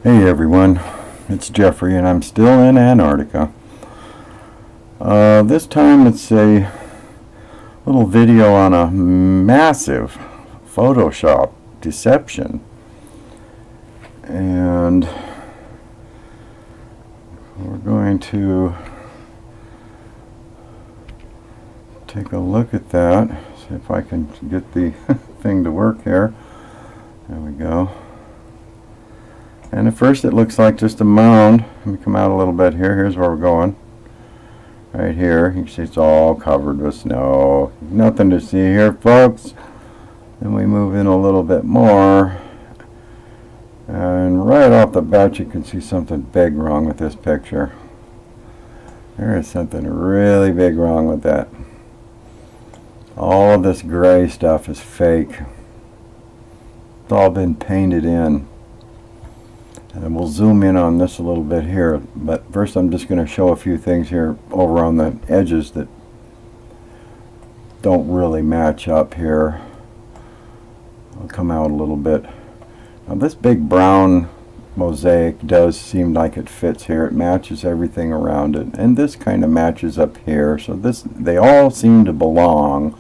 Hey everyone, it's Jeffrey and I'm still in Antarctica. This time it's a little video on a massive Photoshop deception. And we're going to take a look at that, see if I can get the thing to work here. There we go. And at first it looks like just a mound. Let me come out a little bit here. Here's where we're going. Right here. You can see it's all covered with snow. Nothing to see here, folks. Then we move in a little bit more. And right off the bat you can see something big wrong with this picture. There is something really big wrong with that. All of this gray stuff is fake. It's all been painted in. And we'll zoom in on this a little bit here, but first I'm just going to show a few things here over on the edges that don't really match up here. I'll come out a little bit. Now this big brown mosaic does seem like it fits here. It matches everything around it, and this kind of matches up here, so they all seem to belong.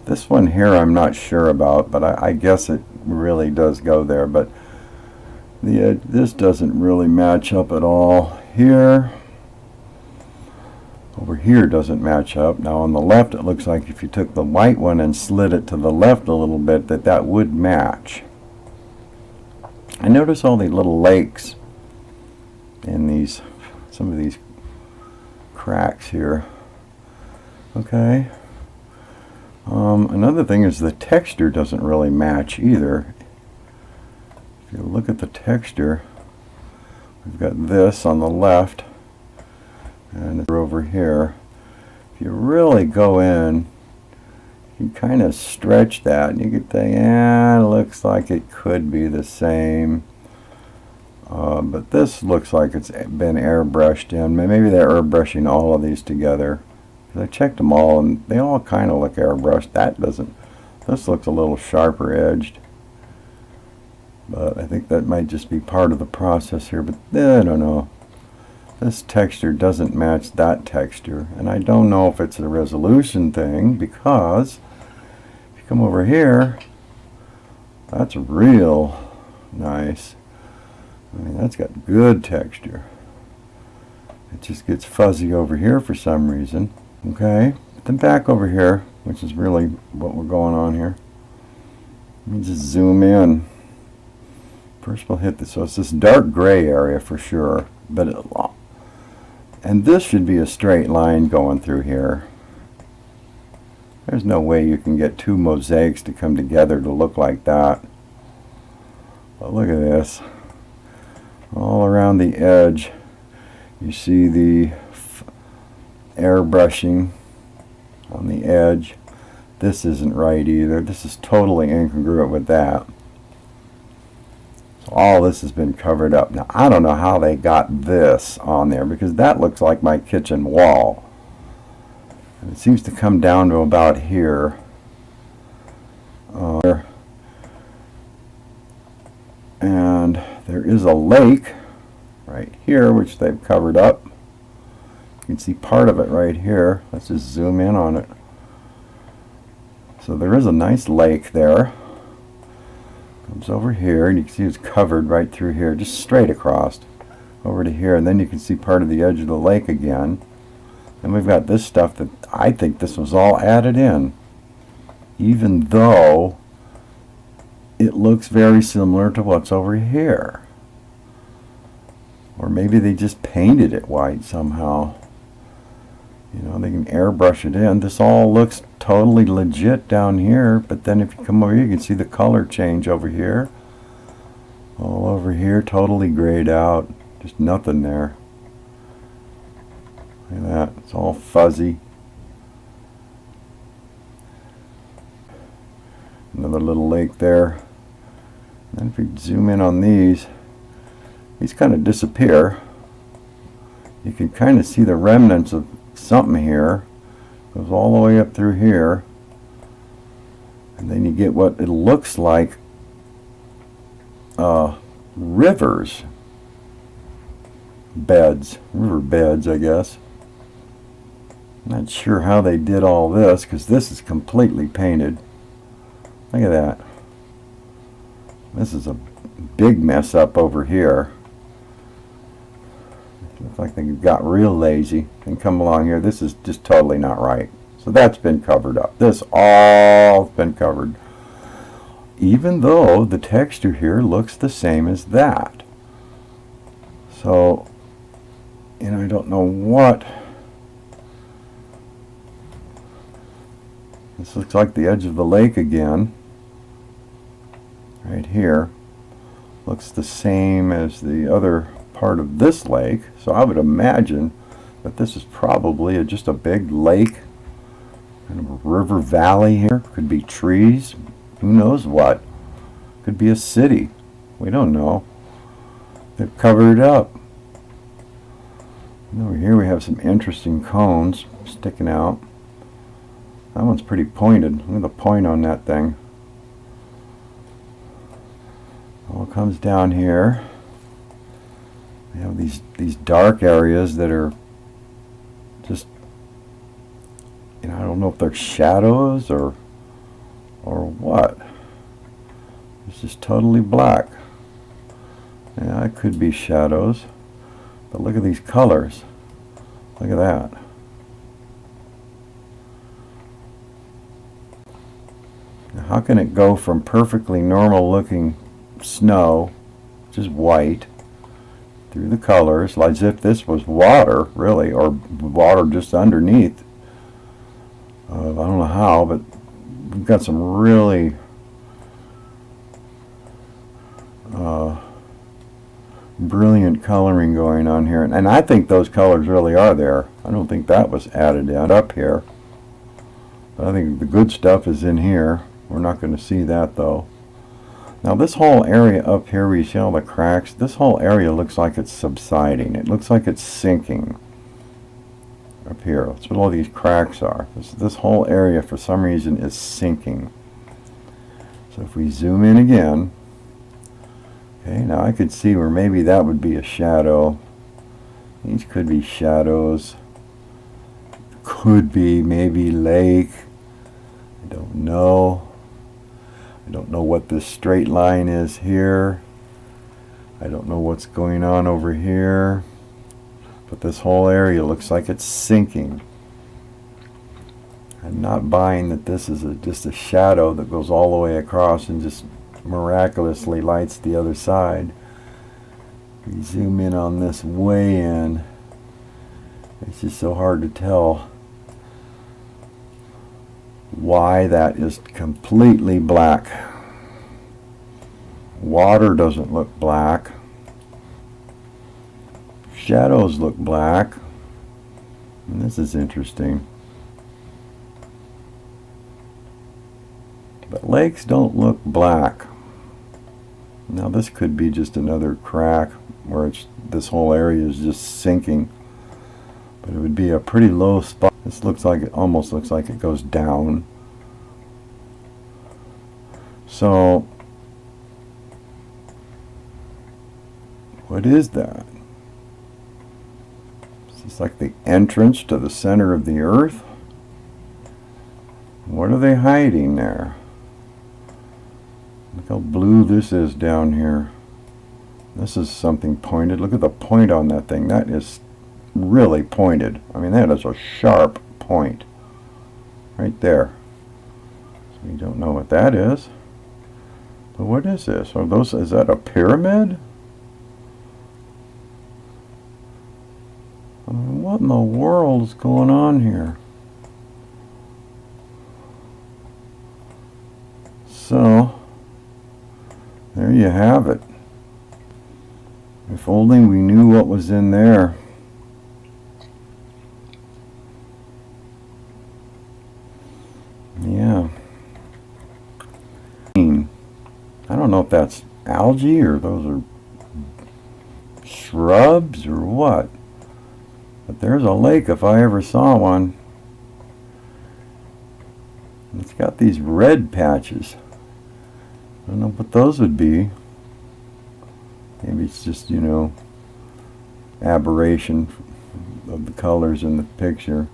This one here I'm not sure about, but I guess it really does go there, but this doesn't really match up at all here. Over here doesn't match up. Now on the left it looks like if you took the white one and slid it to the left a little bit, that would match. I notice all these little lakes in some of these cracks here. Okay. Another thing is the texture doesn't really match either. If you look at the texture, we've got this on the left and it's over here. If you really go in, you kind of stretch that and you could think, yeah, it looks like it could be the same. But this looks like it's been airbrushed in. Maybe they're airbrushing all of these together. I checked them all and they all kind of look airbrushed. That doesn't. This looks a little sharper edged. But I think that might just be part of the process here. But I don't know. This texture doesn't match that texture. And I don't know if it's a resolution thing, because if you come over here, that's real nice. I mean, that's got good texture. It just gets fuzzy over here for some reason. Okay, then back over here, which is really what we're going on here. Let me just zoom in. First we'll hit this. So it's this dark gray area for sure, but and this should be a straight line going through here. There's no way you can get two mosaics to come together to look like that. But look at this. All around the edge you see the airbrushing on the edge. This isn't right either. This is totally incongruent with that. So all this has been covered up. Now I don't know how they got this on there, because that looks like my kitchen wall. And it seems to come down to about here. And there is a lake right here which they've covered up. You can see part of it right here. Let's just zoom in on it. So there is a nice lake there. Comes over here and you can see it's covered right through here, just straight across over to here, and then you can see part of the edge of the lake again. And we've got this stuff that I think this was all added in, even though it looks very similar to what's over here. Or maybe they just painted it white somehow. You know, they can airbrush it in. This all looks totally legit down here, but then if you come over here, you can see the color change over here. All over here, totally grayed out. Just nothing there. Look at that. It's all fuzzy. Another little lake there. And if you zoom in on these kind of disappear. You can kind of see the remnants of something here. Goes all the way up through here. And then you get what it looks like rivers beds, river beds, I guess. Not sure how they did all this, because this is completely painted. Look at that. This is a big mess up over here. Looks like they got real lazy and come along here. This is just totally not right. So that's been covered up. This all's been covered. Even though the texture here looks the same as that. So, you know, I don't know what. This looks like the edge of the lake again. Right here. Looks the same as the other part of this lake. So I would imagine that this is probably just a big lake. Kind of a river valley here. Could be trees. Who knows what? Could be a city. We don't know. They've covered it up. And over here we have some interesting cones sticking out. That one's pretty pointed. Look at the point on that thing. All comes down here. We have these dark areas that are just, you know, I don't know if they're shadows or what. It's just totally black. Yeah, it could be shadows. But look at these colors. Look at that. Now, how can it go from perfectly normal looking snow, which is white, through the colors, like as if this was water, really, or water just underneath. I don't know how, but we've got some really brilliant coloring going on here. And I think those colors really are there. I don't think that was added in up here. But I think the good stuff is in here. We're not going to see that, though. Now this whole area up here where you see all the cracks, this whole area looks like it's subsiding. It looks like it's sinking up here. That's what all these cracks are. This whole area for some reason is sinking. So if we zoom in again, okay, now I could see where maybe that would be a shadow. These could be shadows. Could be maybe lake. I don't know. I don't know what this straight line is here. I don't know what's going on over here. But this whole area looks like it's sinking. I'm not buying that this is just a shadow that goes all the way across and just miraculously lights the other side. If we zoom in on this way in, it's just so hard to tell why that is completely black. Water doesn't look black. Shadows look black. And this is interesting. But lakes don't look black. Now this could be just another crack where this whole area is just sinking. But it would be a pretty low spot. This looks like it almost looks like it goes down. So what is that? Is this like the entrance to the center of the earth? What are they hiding there? Look how blue this is down here. This is something pointed. Look at the point on that thing. That is really pointed. I mean, that is a sharp point right there. So we don't know what that is. But what is this? Are those? Is that a pyramid? I mean, what in the world is going on here? So there you have it. If only we knew what was in there. Yeah. I don't know if that's algae or those are shrubs or what. But there's a lake if I ever saw one. It's got these red patches. I don't know what those would be. Maybe it's just, you know, aberration of the colors in the picture.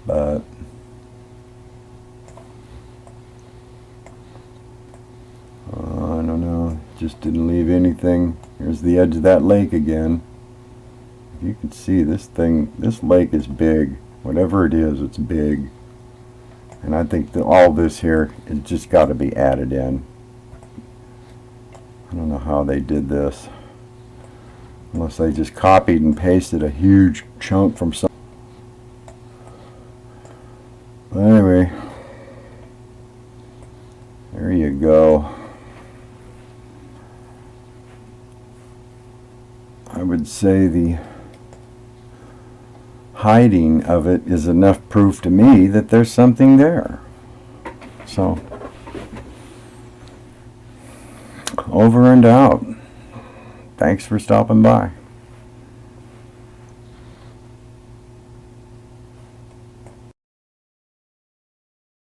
But I don't know, just didn't leave anything. Here's the edge of that lake again. You can see this thing, this lake is big. Whatever it is, it's big. And I think that all this here is just got to be added in. I don't know how they did this. Unless they just copied and pasted a huge chunk from some. But anyway, there you go. I would say the hiding of it is enough proof to me that there's something there. So, over and out. Thanks for stopping by.